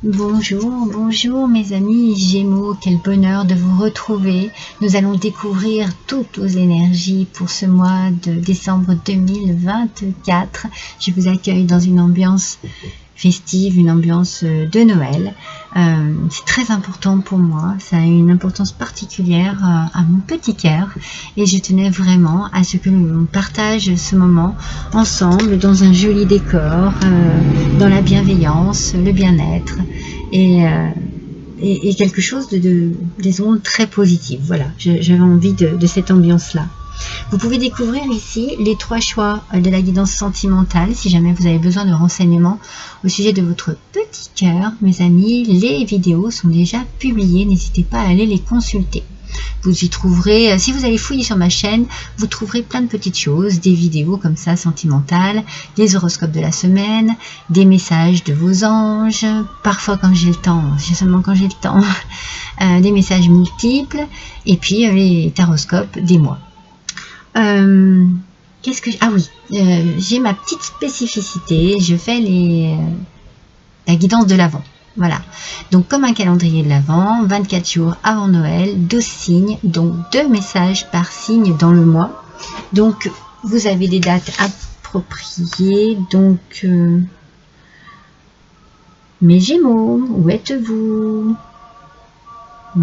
Bonjour, bonjour mes amis Gémeaux, quel bonheur de vous retrouver. Nous allons découvrir toutes vos énergies pour ce mois de décembre 2024. Je vous accueille dans une ambiance festive, une ambiance de Noël. C'est très important pour moi, ça a une importance particulière à mon petit cœur et je tenais vraiment à ce que l'on partage ce moment ensemble dans un joli décor, dans la bienveillance, le bien-être et quelque chose disons, très positif. Voilà, j'avais envie de cette ambiance-là. Vous pouvez découvrir ici les 3 choix de la guidance sentimentale si jamais vous avez besoin de renseignements au sujet de votre petit cœur. Mes amis, les vidéos sont déjà publiées, n'hésitez pas à aller les consulter. Vous y trouverez, si vous allez fouiller sur ma chaîne, vous trouverez plein de petites choses, des vidéos comme ça sentimentales, des horoscopes de la semaine, des messages de vos anges, parfois quand j'ai le temps, seulement quand j'ai le temps, des messages multiples, et puis les taroscopes des mois. Qu'est-ce que ah oui, j'ai ma petite spécificité, je fais la guidance de l'Avent. Voilà, donc comme un calendrier de l'Avent, 24 jours avant Noël, 12 signes, donc 2 messages par signe dans le mois. Donc vous avez des dates appropriées, donc mes Gémeaux, où êtes-vous?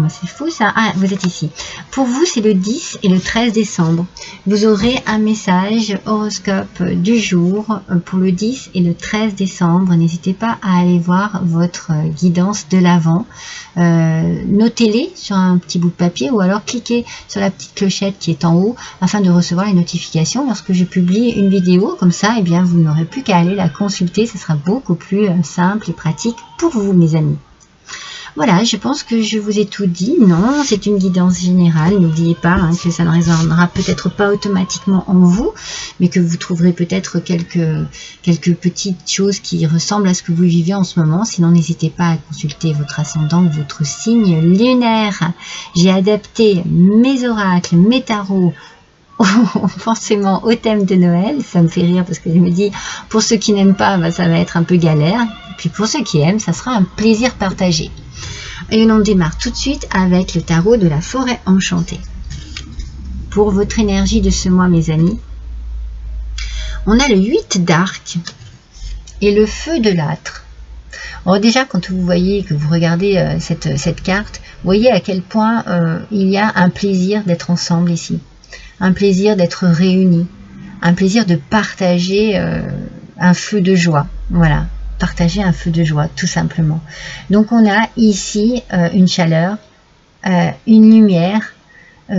C'est fou ça. Ah, vous êtes ici. Pour vous, c'est le 10 et le 13 décembre. Vous aurez un message horoscope du jour pour le 10 et le 13 décembre. N'hésitez pas à aller voir votre guidance de l'Avent. Notez-les sur un petit bout de papier ou alors cliquez sur la petite clochette qui est en haut afin de recevoir les notifications. Lorsque je publie une vidéo comme ça, eh bien, vous n'aurez plus qu'à aller la consulter. Ce sera beaucoup plus simple et pratique pour vous, mes amis. Voilà, je pense que je vous ai tout dit. Non, c'est une guidance générale. N'oubliez pas que ça ne résonnera peut-être pas automatiquement en vous, mais que vous trouverez peut-être quelques petites choses qui ressemblent à ce que vous vivez en ce moment. Sinon, n'hésitez pas à consulter votre ascendant, votre signe lunaire. J'ai adapté mes oracles, mes tarots, forcément au thème de Noël. Ça me fait rire parce que je me dis, pour ceux qui n'aiment pas, ça va être un peu galère. Et puis pour ceux qui aiment, ça sera un plaisir partagé. Et on démarre tout de suite avec le tarot de la forêt enchantée. Pour votre énergie de ce mois, mes amis, on a le 8 d'arc et le feu de l'âtre. Alors déjà, quand vous voyez, que vous regardez cette carte, vous voyez à quel point il y a un plaisir d'être ensemble ici. Un plaisir d'être réunis. Un plaisir de partager un feu de joie. Voilà. Partager un feu de joie, tout simplement. Donc on a ici une chaleur, une lumière,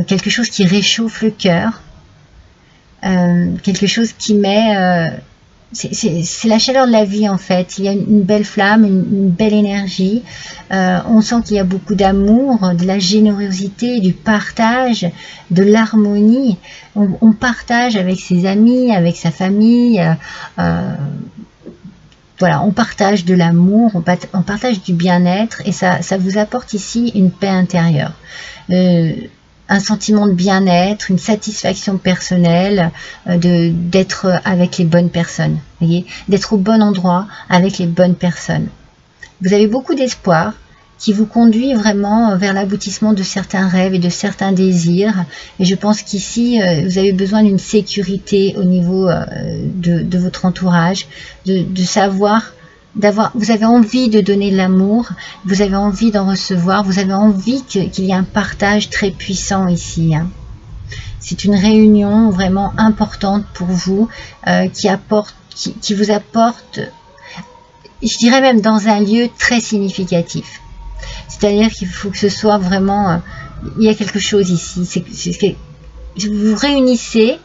quelque chose qui réchauffe le cœur, quelque chose qui met... c'est la chaleur de la vie en fait. Il y a une belle flamme, une belle énergie. On sent qu'il y a beaucoup d'amour, de la générosité, du partage, de l'harmonie. On partage avec ses amis, avec sa famille. Voilà, on partage de l'amour, on partage du bien-être et ça vous apporte ici une paix intérieure, un sentiment de bien-être, une satisfaction personnelle, d'être avec les bonnes personnes, voyez, d'être au bon endroit avec les bonnes personnes. Vous avez beaucoup d'espoir qui vous conduit vraiment vers l'aboutissement de certains rêves et de certains désirs. Et je pense qu'ici, vous avez besoin d'une sécurité au niveau de votre entourage, de savoir, vous avez envie de donner de l'amour, vous avez envie d'en recevoir, vous avez envie qu'il y ait un partage très puissant ici. C'est une réunion vraiment importante pour vous, qui vous apporte, je dirais même dans un lieu très significatif. C'est-à-dire qu'il faut que ce soit vraiment... il y a quelque chose ici. Vous réunissez,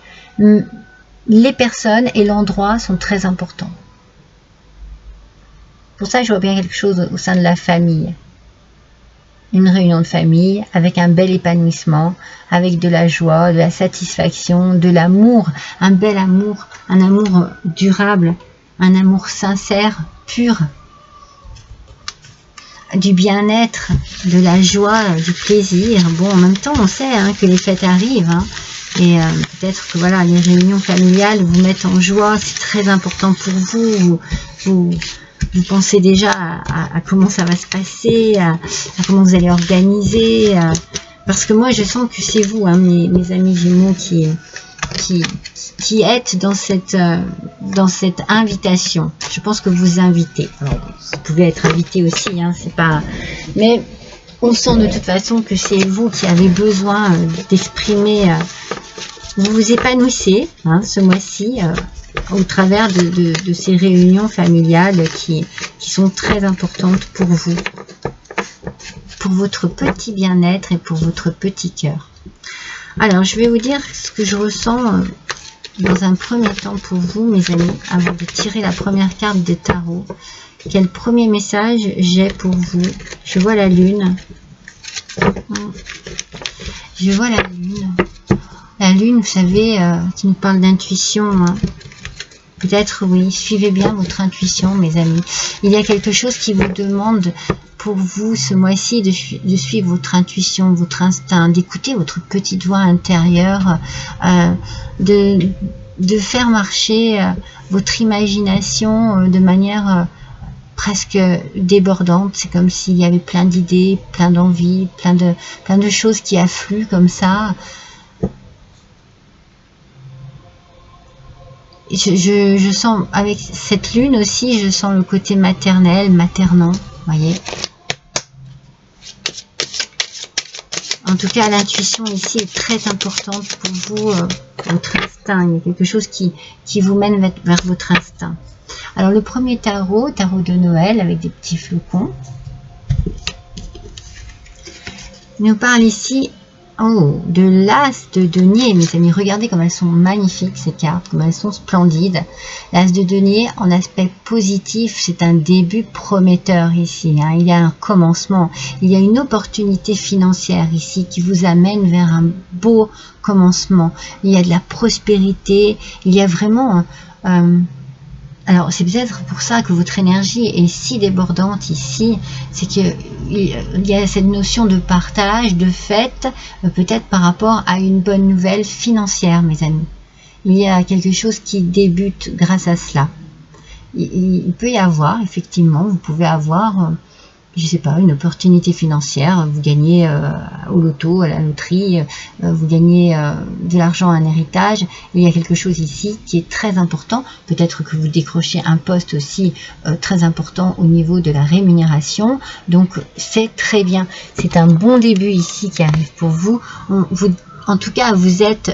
les personnes et l'endroit sont très importants. Pour ça, je vois bien quelque chose au sein de la famille. Une réunion de famille avec un bel épanouissement, avec de la joie, de la satisfaction, de l'amour, un bel amour, un amour durable, un amour sincère, pur. Du bien-être, de la joie, du plaisir. Bon, en même temps, on sait que les fêtes arrivent. Et peut-être que voilà, les réunions familiales vous mettent en joie. C'est très important pour vous. Vous pensez déjà à comment ça va se passer, à comment vous allez organiser. Parce que moi, je sens que c'est vous, hein, mes amis Gémeaux, qui êtes dans cette invitation. Je pense que vous invitez. Alors, vous pouvez être invité aussi, hein, c'est pas... Mais on sent de toute façon que c'est vous qui avez besoin d'exprimer... vous vous épanouissez, hein, ce mois-ci, au travers de ces réunions familiales qui sont très importantes pour vous, pour votre petit bien-être et pour votre petit cœur. Alors, je vais vous dire ce que je ressens dans un premier temps pour vous, mes amis, avant de tirer la première carte des tarots. Quel premier message j'ai pour vous? Je vois la lune. Je vois la lune. La lune, vous savez, qui nous parle d'intuition. Hein. Peut-être, oui, suivez bien votre intuition, mes amis. Il y a quelque chose qui vous demande pour vous ce mois-ci de suivre votre intuition, votre instinct, d'écouter votre petite voix intérieure, de faire marcher votre imagination de manière presque débordante. C'est comme s'il y avait plein d'idées, plein d'envies, plein de choses qui affluent comme ça. Je sens, avec cette lune aussi, je sens le côté maternel, maternant, voyez. En tout cas, l'intuition ici est très importante pour vous, votre instinct. Il y a quelque chose qui vous mène vers votre instinct. Alors, le premier tarot de Noël avec des petits flocons, nous parle ici de l'as de denier, mes amis. Regardez comme elles sont magnifiques, ces cartes, comme elles sont splendides. L'as de denier, en aspect positif, c'est un début prometteur ici. Hein. Il y a un commencement, il y a une opportunité financière ici qui vous amène vers un beau commencement. Il y a de la prospérité, il y a vraiment... alors, c'est peut-être pour ça que votre énergie est si débordante ici, c'est qu'il y a cette notion de partage, de fête, peut-être par rapport à une bonne nouvelle financière, mes amis. Il y a quelque chose qui débute grâce à cela. Il peut y avoir, effectivement, vous pouvez avoir... je sais pas, une opportunité financière, vous gagnez au loto, à la loterie, vous gagnez de l'argent, un héritage. Il y a quelque chose ici qui est très important. Peut-être que vous décrochez un poste aussi très important au niveau de la rémunération. Donc, c'est très bien. C'est un bon début ici qui arrive pour vous. En tout cas, vous êtes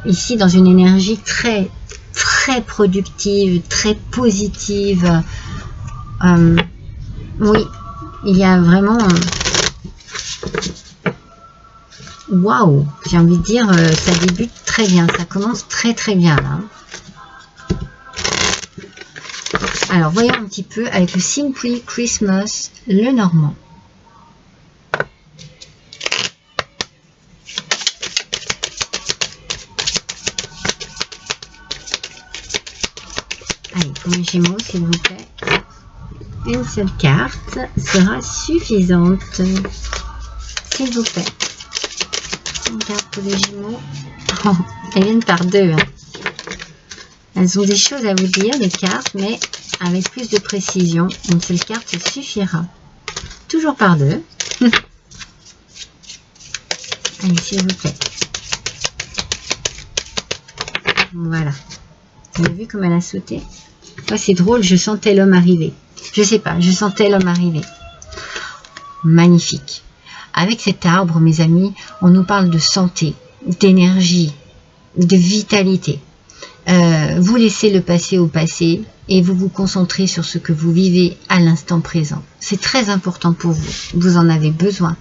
ici dans une énergie très, très productive, très positive. Oui. Il y a vraiment... waouh, j'ai envie de dire, ça débute très bien, ça commence très très bien là. Alors, voyons un petit peu avec le Simply Christmas, le Normand. Allez, pour les Gémeaux, s'il vous plaît. Une seule carte sera suffisante, s'il vous plaît. Une carte pour les Gémeaux. Oh, elles viennent par deux. Hein. Elles ont des choses à vous dire, les cartes, mais avec plus de précision. Une seule carte suffira. Toujours par deux. Allez, s'il vous plaît. Voilà. Vous avez vu comme elle a sauté? Oh, c'est drôle, je sentais l'homme arriver. Je sais pas, je sentais l'homme arriver. Magnifique. Avec cet arbre, mes amis, on nous parle de santé, d'énergie, de vitalité. Vous laissez le passé au passé et vous vous concentrez sur ce que vous vivez à l'instant présent. C'est très important pour vous. Vous en avez besoin.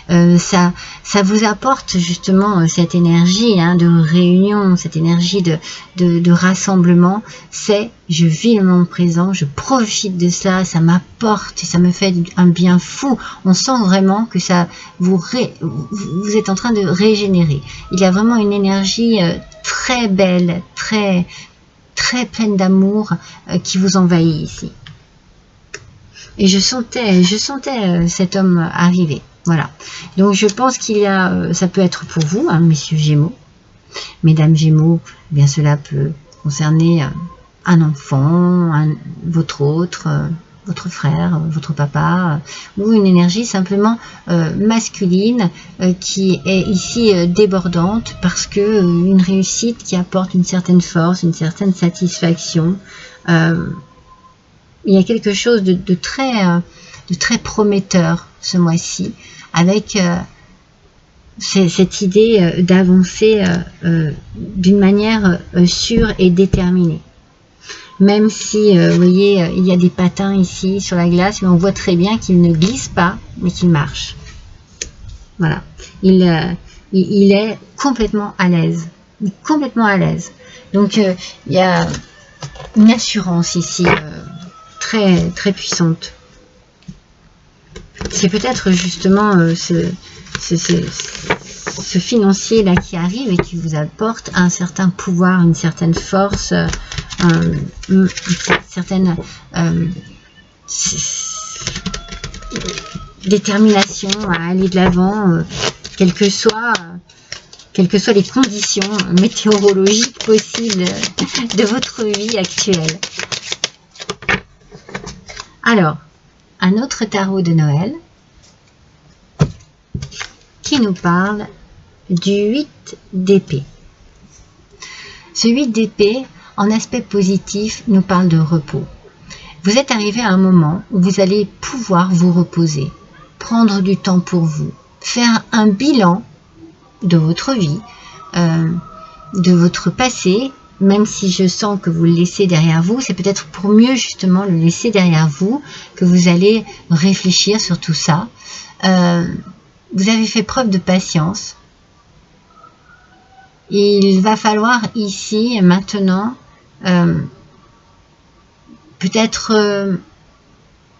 Ça vous apporte justement cette énergie hein, de réunion, cette énergie de rassemblement. C'est je vis le moment présent, je profite de cela, ça m'apporte et ça me fait un bien fou. On sent vraiment que ça vous êtes en train de régénérer. Il y a vraiment une énergie très belle, très pleine d'amour qui vous envahit ici. Et je sentais cet homme arriver. Voilà. Donc je pense qu'il y a, ça peut être pour vous, hein, messieurs Gémeaux, mesdames Gémeaux, eh bien cela peut concerner un enfant, votre autre, votre frère, votre papa, ou une énergie simplement masculine qui est ici débordante parce que une réussite qui apporte une certaine force, une certaine satisfaction. Il y a quelque chose de très prometteur ce mois-ci, avec cette idée d'avancer d'une manière sûre et déterminée. Même si, vous voyez, il y a des patins ici sur la glace, mais on voit très bien qu'il ne glisse pas, mais qu'il marche. Voilà. Il est complètement à l'aise. Complètement à l'aise. Donc, il y a une assurance ici très, très puissante. C'est peut-être justement ce financier là qui arrive et qui vous apporte un certain pouvoir, une certaine force, une certaine détermination à aller de l'avant, quelles que soient les conditions météorologiques possibles de votre vie actuelle. Alors, un autre tarot de Noël qui nous parle du 8 d'épée. Ce 8 d'épée, en aspect positif, nous parle de repos. Vous êtes arrivé à un moment où vous allez pouvoir vous reposer, prendre du temps pour vous, faire un bilan de votre vie, de votre passé, même si je sens que vous le laissez derrière vous, c'est peut-être pour mieux justement le laisser derrière vous que vous allez réfléchir sur tout ça. Vous avez fait preuve de patience. Il va falloir ici, maintenant, peut-être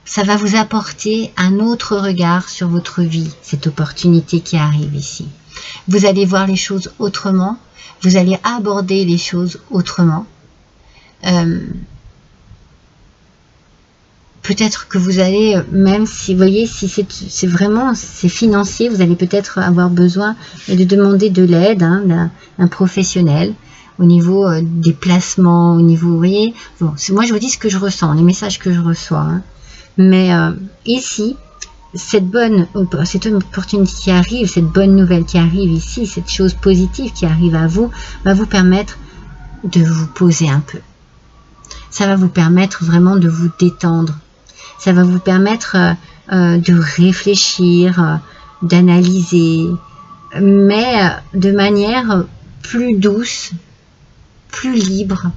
ça va vous apporter un autre regard sur votre vie, cette opportunité qui arrive ici. Vous allez voir les choses autrement, vous allez aborder les choses autrement. Peut-être que vous allez, même si, vous voyez, si c'est vraiment, c'est financier, vous allez peut-être avoir besoin de demander de l'aide d'un professionnel au niveau des placements, au niveau, vous voyez, bon, moi je vous dis ce que je ressens, les messages que je reçois. Mais ici, cette opportunité qui arrive, cette bonne nouvelle qui arrive ici, cette chose positive qui arrive à vous, va vous permettre de vous poser un peu. Ça va vous permettre vraiment de vous détendre. Ça va vous permettre de réfléchir, d'analyser, mais de manière plus douce, plus libre,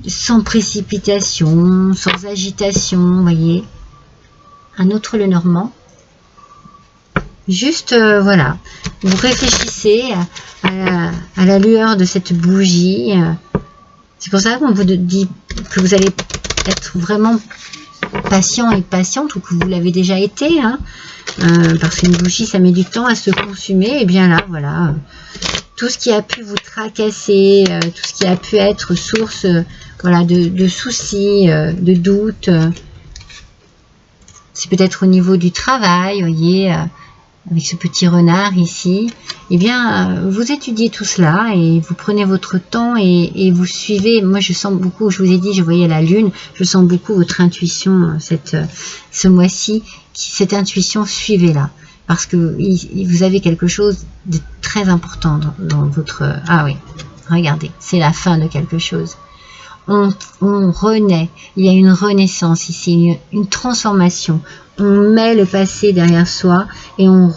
sans précipitation, sans agitation, vous voyez. Un autre le normand. Juste, voilà, vous réfléchissez à la lueur de cette bougie. C'est pour ça qu'on vous dit que vous allez être vraiment patient et patiente, ou que vous l'avez déjà été, parce qu'une bougie, ça met du temps à se consumer. Et bien là, voilà, tout ce qui a pu vous tracasser, tout ce qui a pu être source voilà, de soucis, de doutes, c'est peut-être au niveau du travail, vous voyez, avec ce petit renard ici, eh bien, vous étudiez tout cela et vous prenez votre temps et vous suivez. Moi, je sens beaucoup, je vous ai dit, je voyais la lune, je sens beaucoup votre intuition ce mois-ci. Cette intuition, suivez-la, parce que vous avez quelque chose de très important dans votre... Ah oui, regardez, c'est la fin de quelque chose. On renaît, il y a une renaissance ici, une transformation. On met le passé derrière soi et on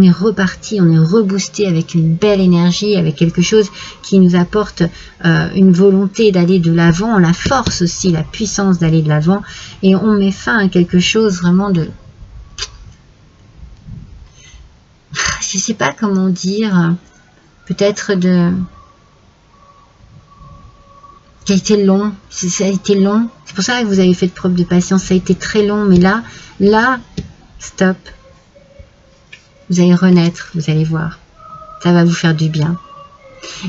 est reparti, on est reboosté avec une belle énergie, avec quelque chose qui nous apporte une volonté d'aller de l'avant, la force aussi, la puissance d'aller de l'avant, et on met fin à quelque chose vraiment de... Je ne sais pas comment dire, peut-être de... qui a été long, ça a été long, c'est pour ça que vous avez fait preuve de patience, ça a été très long, mais là, stop, vous allez renaître, vous allez voir, ça va vous faire du bien.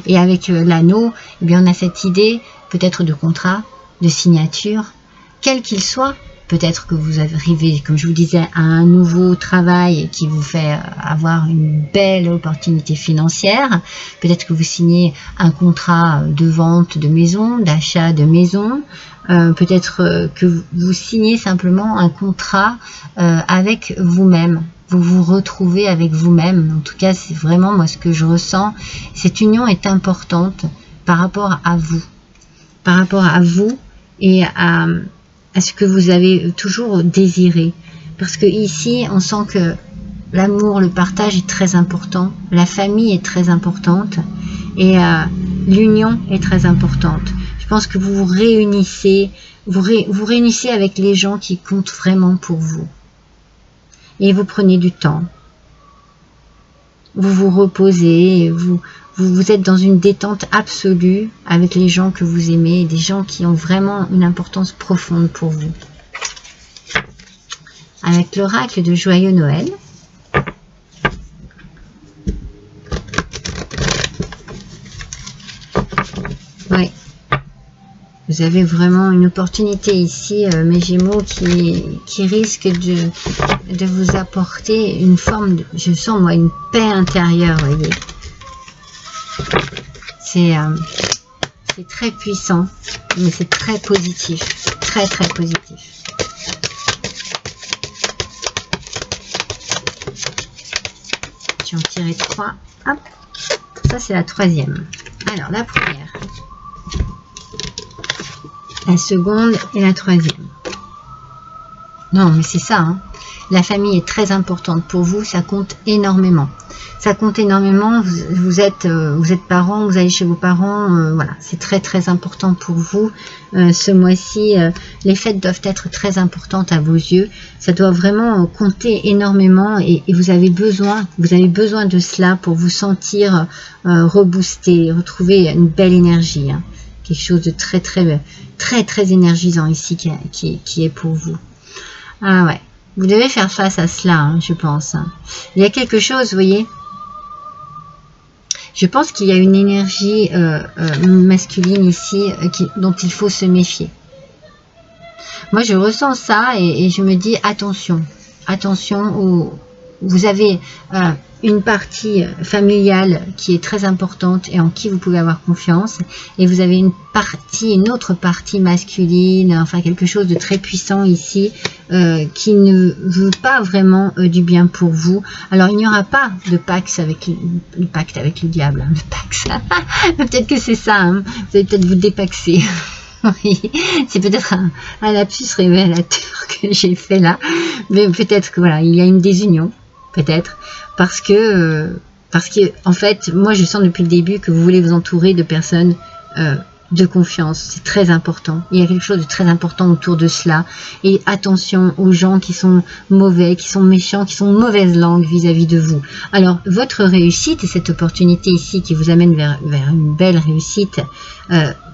Et avec l'anneau, eh bien on a cette idée peut-être de contrat, de signature, quel qu'il soit, peut-être que vous arrivez, comme je vous disais, à un nouveau travail qui vous fait avoir une belle opportunité financière. Peut-être que vous signez un contrat de vente de maison, d'achat de maison. Peut-être que vous signez simplement un contrat avec vous-même. Vous vous retrouvez avec vous-même. En tout cas, c'est vraiment moi ce que je ressens. Cette union est importante par rapport à vous. Par rapport à vous et à ce que vous avez toujours désiré. Parce que ici, on sent que l'amour, le partage est très important. La famille est très importante. Et l'union est très importante. Je pense que vous vous réunissez. Vous réunissez avec les gens qui comptent vraiment pour vous. Et vous prenez du temps. Vous vous reposez, vous êtes dans une détente absolue avec les gens que vous aimez, des gens qui ont vraiment une importance profonde pour vous. Avec l'oracle de Joyeux Noël. Oui. Vous avez vraiment une opportunité ici, mes Gémeaux, qui risque de vous apporter une forme de, je sens moi, une paix intérieure, vous voyez. C'est très puissant, mais c'est très positif, très très positif. Je vais en tirer 3. Hop. Ça c'est la troisième. Alors la première, la seconde et la troisième. Non, mais c'est ça, hein. La famille est très importante pour vous, ça compte énormément. Ça compte énormément, vous êtes parents, vous allez chez vos parents, voilà, c'est très très important pour vous. Ce mois-ci, les fêtes doivent être très importantes à vos yeux. Ça doit vraiment compter énormément et vous avez besoin de cela pour vous sentir reboosté, retrouver une belle énergie, hein. Quelque chose de très très très très énergisant ici qui est pour vous. Ah ouais, vous devez faire face à cela, hein, je pense. Il y a quelque chose, vous voyez. Je pense qu'il y a une énergie masculine ici dont il faut se méfier. Moi, je ressens ça et je me dis attention. Attention, vous avez une partie familiale qui est très importante et en qui vous pouvez avoir confiance. Et vous avez une autre partie masculine, enfin quelque chose de très puissant ici qui ne veut pas vraiment du bien pour vous. Alors, il n'y aura pas de pacte avec le diable. Le pacte. Peut-être que c'est ça. Hein. Vous allez peut-être vous dépaxer. Oui, c'est peut-être un lapsus révélateur que j'ai fait là. Mais peut-être que voilà, il y a une désunion. Peut-être. Parce que en fait, moi je sens depuis le début que vous voulez vous entourer de personnes de confiance. C'est très important. Il y a quelque chose de très important autour de cela. Et attention aux gens qui sont mauvais, qui sont méchants, qui sont de mauvaise langue vis-à-vis de vous. Alors, votre réussite et cette opportunité ici qui vous amène vers une belle réussite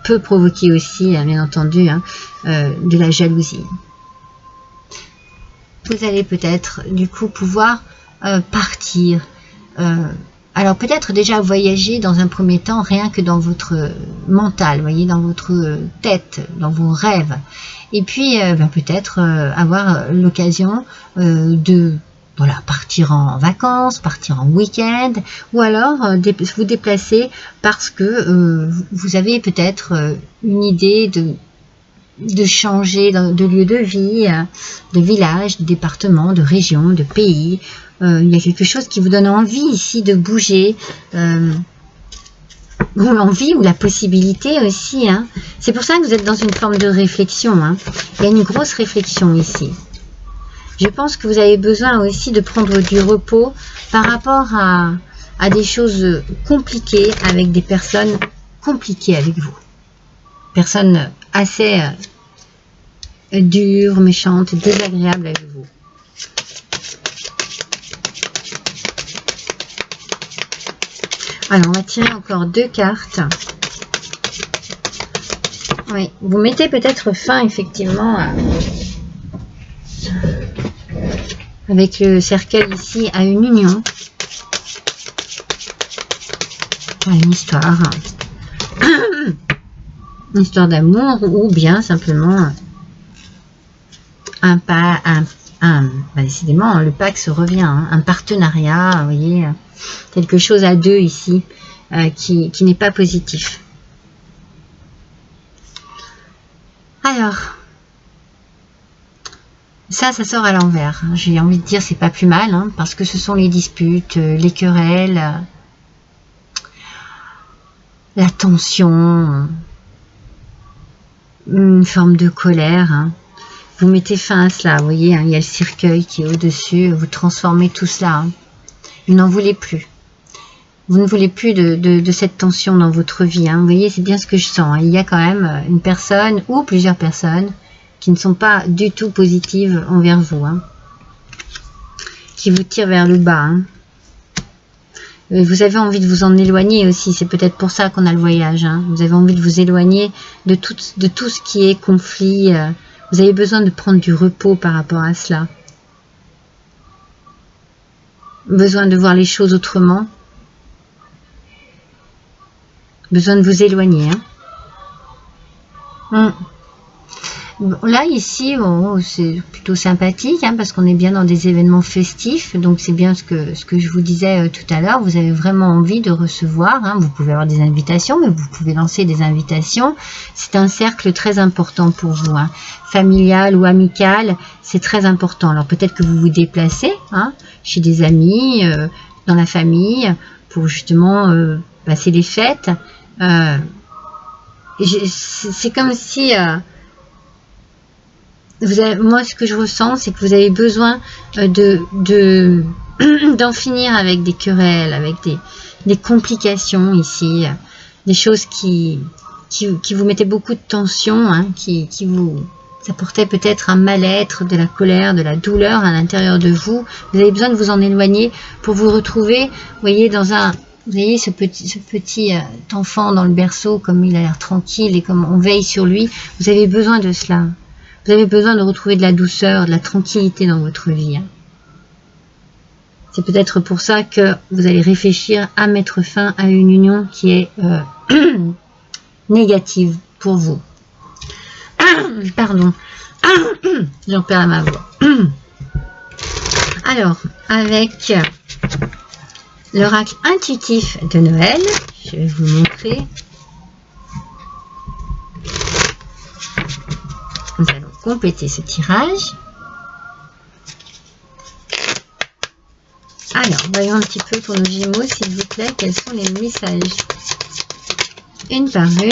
peut provoquer aussi, bien entendu, hein, de la jalousie. Vous allez peut-être, du coup, pouvoir partir. Alors peut-être déjà voyager dans un premier temps rien que dans votre mental, voyez, dans votre tête, dans vos rêves. Et puis peut-être avoir l'occasion de voilà, partir en vacances, partir en week-end, ou alors vous déplacer parce que vous avez peut-être une idée de changer de lieu de vie, de village, de département, de région, de pays. Il y a quelque chose qui vous donne envie ici de bouger, ou l'envie ou la possibilité aussi. Hein. C'est pour ça que vous êtes dans une forme de réflexion. Hein. Il y a une grosse réflexion ici. Je pense que vous avez besoin aussi de prendre du repos par rapport à des choses compliquées avec des personnes compliquées avec vous. Personnes assez dures, méchantes, désagréables avec vous. Alors, on va tirer encore 2 cartes. Oui, vous mettez peut-être fin, effectivement, avec le cercueil ici, à une union. À une histoire. Une histoire d'amour, ou bien simplement décidément, le Pax revient, hein, un partenariat, vous voyez, quelque chose à deux ici, qui n'est pas positif. Alors, ça sort à l'envers. J'ai envie de dire, c'est pas plus mal, hein, parce que ce sont les disputes, les querelles, la tension, une forme de colère. Hein. Vous mettez fin à cela, vous voyez, hein, il y a le cercueil qui est au-dessus, vous transformez tout cela. Hein. Vous n'en voulez plus. Vous ne voulez plus de cette tension dans votre vie. Hein. Vous voyez, c'est bien ce que je sens. Hein. Il y a quand même une personne ou plusieurs personnes qui ne sont pas du tout positives envers vous. Hein. Qui vous tirent vers le bas. Hein. Vous avez envie de vous en éloigner aussi. C'est peut-être pour ça qu'on a le voyage. Hein. Vous avez envie de vous éloigner de tout ce qui est conflit. Vous avez besoin de prendre du repos par rapport à cela. Besoin de voir les choses autrement. Besoin de vous éloigner. Hein. Bon, là, ici, bon, c'est plutôt sympathique, hein, parce qu'on est bien dans des événements festifs. Donc, c'est bien ce que je vous disais tout à l'heure. Vous avez vraiment envie de recevoir. Hein, vous pouvez avoir des invitations, mais vous pouvez lancer des invitations. C'est un cercle très important pour vous. Hein, familial ou amical, c'est très important. Alors, peut-être que vous vous déplacez hein, chez des amis, dans la famille, pour justement passer les fêtes. C'est comme si... moi, ce que je ressens, c'est que vous avez besoin d'en finir avec des querelles, avec des complications ici, des choses qui vous mettaient beaucoup de tension, hein, qui vous apportaient peut-être un mal-être, de la colère, de la douleur à l'intérieur de vous. Vous avez besoin de vous en éloigner pour vous retrouver, vous voyez, vous voyez ce petit enfant dans le berceau, comme il a l'air tranquille et comme on veille sur lui. Vous avez besoin de cela. Vous avez besoin de retrouver de la douceur, de la tranquillité dans votre vie. Hein. C'est peut-être pour ça que vous allez réfléchir à mettre fin à une union qui est négative pour vous. Pardon. J'en perds ma voix. Alors, avec l'oracle intuitif de Noël, je vais vous montrer. Nous allons compléter ce tirage. Alors, voyons un petit peu pour nos Gémeaux, s'il vous plaît, quels sont les messages. Une par une.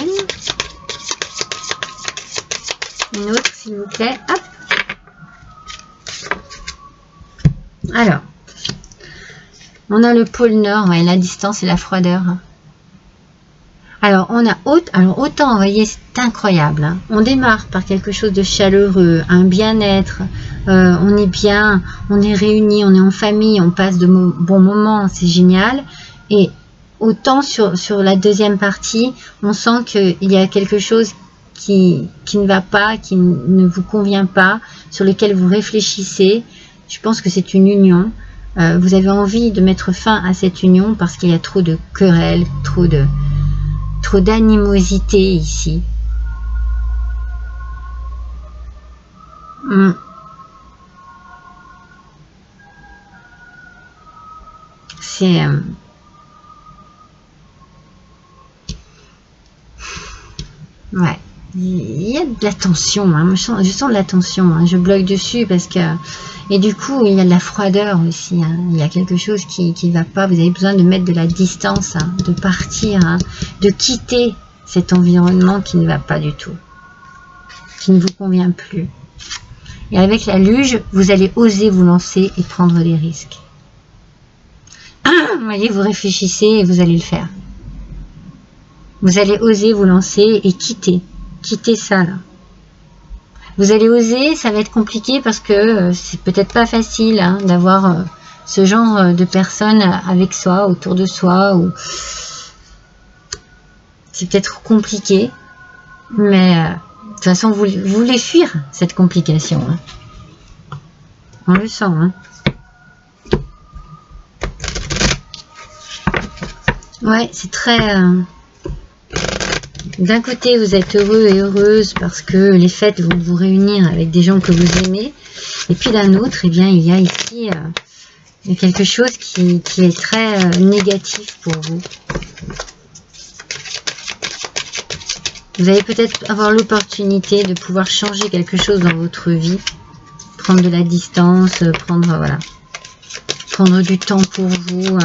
Une autre, s'il vous plaît. Hop. Alors, on a le pôle Nord, ouais, la distance et la froideur. Alors, on a autant, vous voyez, c'est incroyable. Hein. On démarre par quelque chose de chaleureux, un bien-être. On est bien, on est réunis, on est en famille, on passe de bons moments, c'est génial. Et autant sur la deuxième partie, on sent qu'il y a quelque chose qui ne va pas, qui ne vous convient pas, sur lequel vous réfléchissez. Je pense que c'est une union. Vous avez envie de mettre fin à cette union parce qu'il y a trop de querelles, trop d'animosité ici. C'est ouais, il y a de la tension, hein. Je sens de la tension, hein. Je bloque dessus parce que et du coup il y a de la froideur aussi, hein. Il y a quelque chose qui va pas. Vous avez besoin de mettre de la distance, hein, de partir, hein, de quitter cet environnement qui ne va pas du tout, qui ne vous convient plus. Et avec la luge, vous allez oser vous lancer et prendre des risques. Vous voyez, vous réfléchissez et vous allez le faire. Vous allez oser vous lancer et quitter ça là. Vous allez oser, ça va être compliqué parce que c'est peut-être pas facile hein, d'avoir ce genre de personnes avec soi, autour de soi, ou c'est peut-être compliqué, mais de toute façon vous voulez fuir cette complication. Hein. On le sent. Hein. Ouais, c'est très... d'un côté, vous êtes heureux et heureuse parce que les fêtes vont vous réunir avec des gens que vous aimez. Et puis d'un autre, eh bien, il y a ici quelque chose qui est très négatif pour vous. Vous allez peut-être avoir l'opportunité de pouvoir changer quelque chose dans votre vie. Prendre de la distance, prendre du temps pour vous.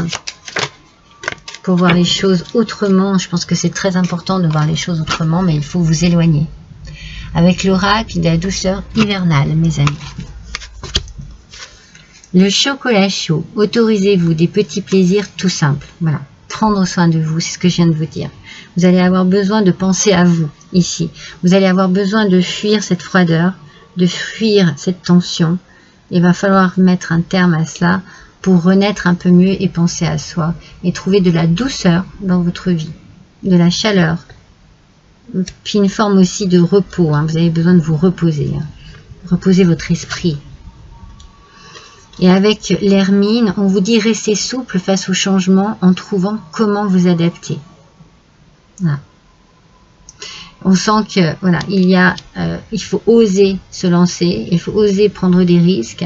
Pour voir les choses autrement. Je pense que c'est très important de voir les choses autrement, mais il faut vous éloigner. Avec l'oracle de la douceur hivernale, mes amis. Le chocolat chaud. Autorisez-vous des petits plaisirs tout simples. Voilà. Prendre soin de vous, c'est ce que je viens de vous dire. Vous allez avoir besoin de penser à vous, ici. Vous allez avoir besoin de fuir cette froideur, de fuir cette tension. Il va falloir mettre un terme à cela pour renaître un peu mieux et penser à soi et trouver de la douceur dans votre vie, de la chaleur, puis une forme aussi de repos. Vous avez besoin de vous reposer, reposer votre esprit. Et avec l'hermine, on vous dit restez souple face au changement en trouvant comment vous adapter. Voilà. On sent que voilà, il faut oser se lancer, il faut oser prendre des risques,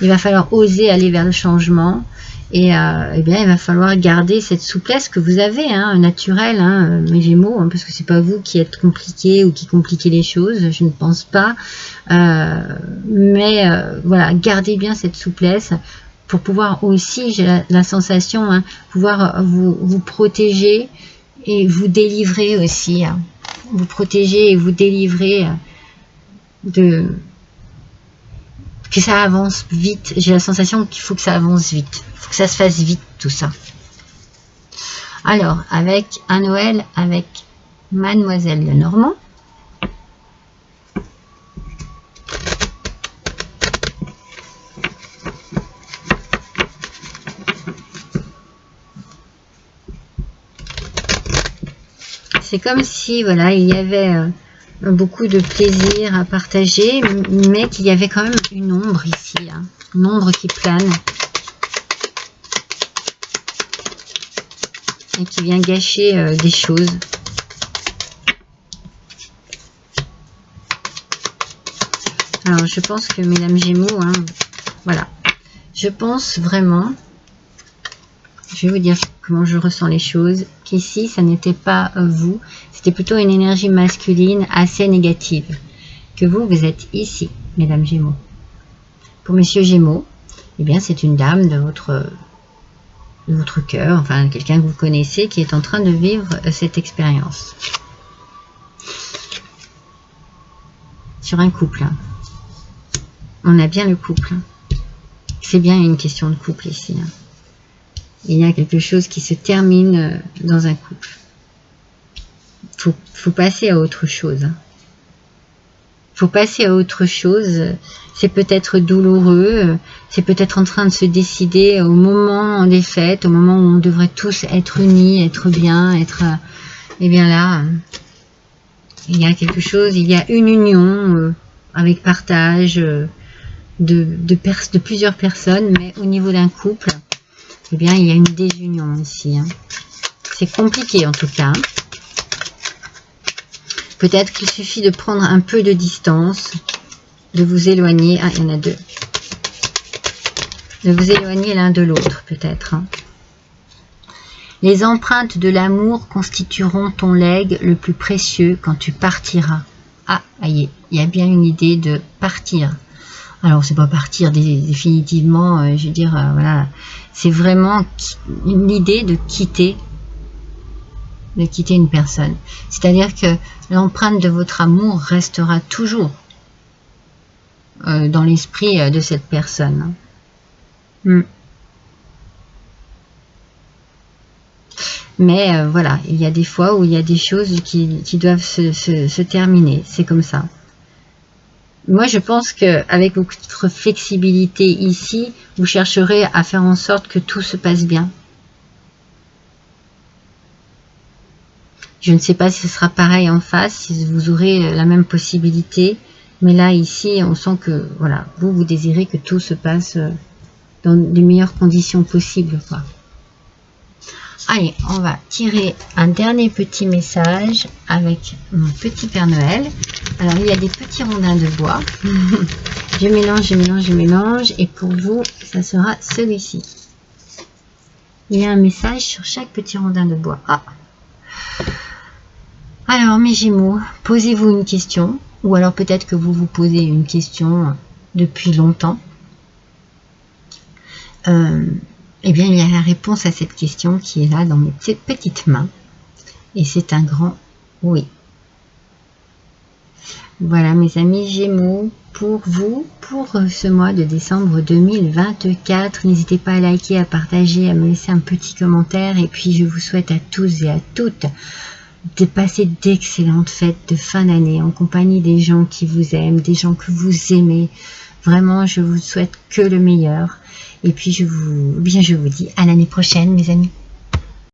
il va falloir oser aller vers le changement et eh bien il va falloir garder cette souplesse que vous avez, naturelle, mes Gémeaux, parce que c'est pas vous qui êtes compliqué ou qui compliquez les choses, je ne pense pas, mais voilà, gardez bien cette souplesse pour pouvoir aussi, j'ai la sensation, pouvoir vous protéger et vous délivrer aussi. Vous protéger et vous délivrer que ça avance vite. J'ai la sensation qu'il faut que ça avance vite. Il faut que ça se fasse vite, tout ça. Alors, avec un Noël, avec Mademoiselle Lenormand. C'est comme si, voilà, il y avait beaucoup de plaisir à partager, mais qu'il y avait quand même une ombre ici, une ombre qui plane et qui vient gâcher des choses. Alors, je pense que, mesdames Gémeaux, voilà, je pense vraiment, je vais vous dire comment je ressens les choses, qu'ici, ça n'était pas vous, c'était plutôt une énergie masculine assez négative, que vous êtes ici, mesdames Gémeaux. Pour messieurs Gémeaux, eh bien, c'est une dame de votre cœur, enfin, quelqu'un que vous connaissez, qui est en train de vivre cette expérience. Sur un couple, on a bien le couple, c'est bien une question de couple ici, Il y a quelque chose qui se termine dans un couple. Faut passer à autre chose. Faut passer à autre chose. C'est peut-être douloureux. C'est peut-être en train de se décider au moment des fêtes, au moment où on devrait tous être unis, être bien, être... Et bien là, il y a quelque chose, il y a une union avec partage de plusieurs personnes, mais au niveau d'un couple, eh bien, il y a une désunion ici. C'est compliqué en tout cas. Peut-être qu'il suffit de prendre un peu de distance, de vous éloigner. Ah, il y en a deux. De vous éloigner l'un de l'autre, peut-être. Les empreintes de l'amour constitueront ton legs le plus précieux quand tu partiras. Ah, il y a bien une idée de partir. Alors, c'est pas partir définitivement, je veux dire, voilà. C'est vraiment l'idée de quitter une personne. C'est-à-dire que l'empreinte de votre amour restera toujours dans l'esprit de cette personne. Mais voilà, il y a des fois où il y a des choses qui doivent se terminer. C'est comme ça. Moi, je pense qu'avec votre flexibilité ici, vous chercherez à faire en sorte que tout se passe bien. Je ne sais pas si ce sera pareil en face, si vous aurez la même possibilité. Mais là, ici, on sent que voilà, vous désirez que tout se passe dans les meilleures conditions possibles, quoi. Allez, on va tirer un dernier petit message avec mon petit Père Noël. Alors, il y a des petits rondins de bois. Je mélange, je mélange, je mélange. Et pour vous, ça sera celui-ci. Il y a un message sur chaque petit rondin de bois. Ah. Alors, mes Gémeaux, posez-vous une question. Ou alors peut-être que vous vous posez une question depuis longtemps. Eh bien, il y a la réponse à cette question qui est là dans mes petites mains. Et c'est un grand oui. Voilà, mes amis Gémeaux, pour vous, pour ce mois de décembre 2024. N'hésitez pas à liker, à partager, à me laisser un petit commentaire. Et puis, je vous souhaite à tous et à toutes de passer d'excellentes fêtes de fin d'année en compagnie des gens qui vous aiment, des gens que vous aimez. Vraiment, je vous souhaite que le meilleur. Et puis, je vous dis à l'année prochaine, mes amis.